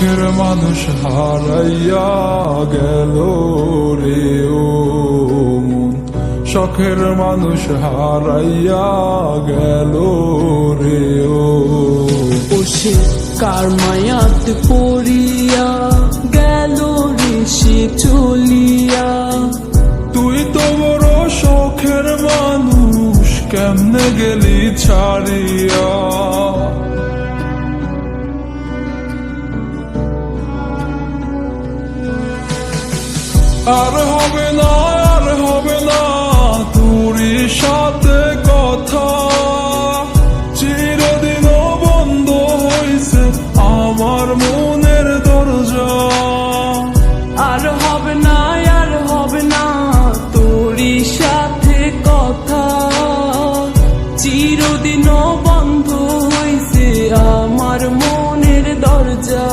শখের মানুষ হারাইয়া গেল রে ও মন, শখের মানুষ হারাইয়া গেল রে ও। সে কার মায়াত পড়িয়া গেল রে সে চলিয়া। তুই তো বড় শখের মানুষ, কেমনে গেলি ছাড়িয়া। আর হবে না, আর হবে না তোরই সাথে কথা, চিরদিন বন্ধ হইছে আমার মনের দরজা। আর হবে না, আর হবে না তোরই সাথে কথা, চিরদিন বন্ধ হইছে আমার মনের দরজা।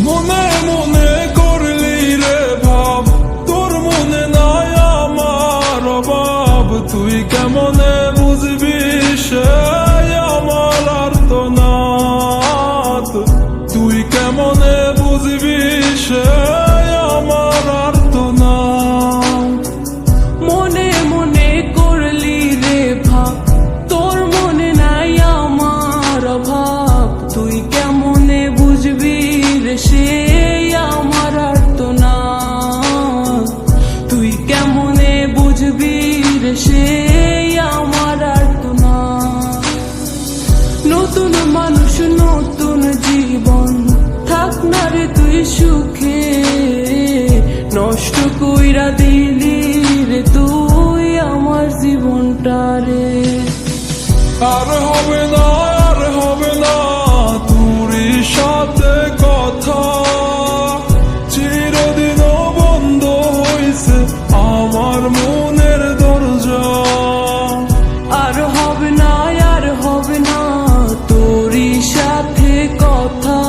মনে মনে করলি রে ভাব, তোর মনে নাই আমার অভাব। তুই কেমনে বুঝবি সে আমার আর্তনাদ, তুই কেমনে বুঝবি সে আমার আর্তনাদ। মনে মনে করলি রে ভাব, তোর মনে নাই আমার অভাব। তুই কেমনে বুঝবি রে সে আমার আর্তনাদ, তুই কেমনে বুঝবি রে সে আমার আর্তনাদ। নতুন মানুষ নতুন জীবন, থাক না রে তুই সুখে, নষ্ট কইরা দিলি রে তুই আমার জীবনটা রে। আর হবে না, আর হবে না তোরই সাথে কথা, চিরদিন বন্ধ হইছে আমার মনের দরজা। আর হবে না, আর হবে না তোরই সাথে কথা,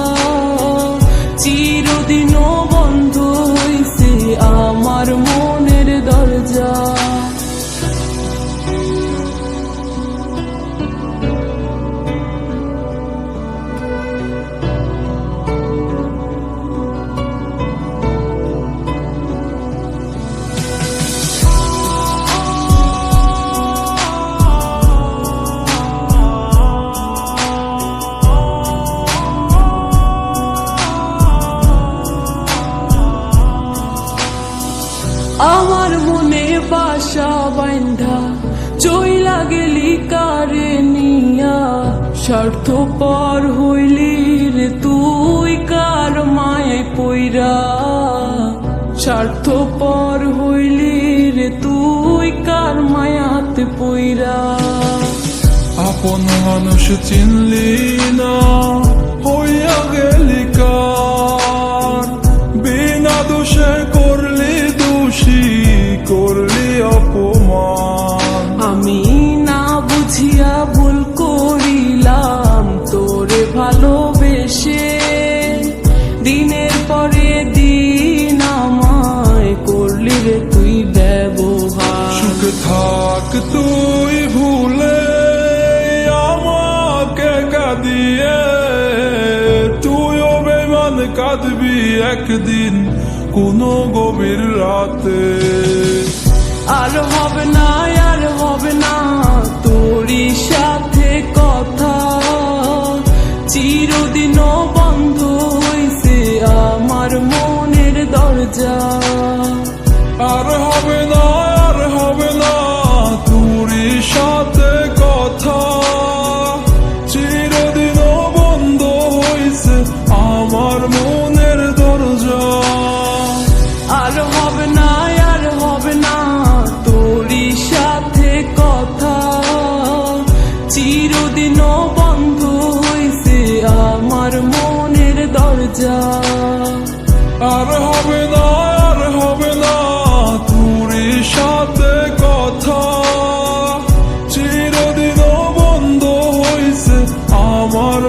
চিরদিন বন্ধ হইছে আমার মনের দরজা। আমার মনে বাসা বাইন্ধা চইলা গেলি কারে নিয়া, স্বার্থপর হইলি রে তুই কার মায়ে পইরা। স্বার্থপর হইলি রে তুই কার মায়াতে পইরা। আপন মানুষ চিনলি না, হইয়া গেলি কার, বিনা দোষে করলি দোষী, করলি অপমান। আমি না বুঝিয়া ভুল করিলাম তোরে ভালোবেসে, দিনের পরে দিন আমায় করলি রে তুই ব্যবহার। সুখে থাক তুই ভুলে আমাকে কাঁদিয়ে, তুইও বেমান কাঁদবি একদিন কোনো গভীর রাতে। আর হবে না, আর হবে না তোরই সাথে কথা, চিরদিন বন্ধ হইছে আমার মনের দরজা। আর হবে না, আর হবে না তোরই সাথে কথা, চিরদিন বন্ধ হইছে আমার মনের দরজা। আর হবে না, আর হবে না তোরই সাথে কথা, চিরদিন বন্ধ হইছে আমার মনের দরজা। আর হবে না, আর হবে না তোরই সাথে কথা, চিরদিন বন্ধ হইছে আমার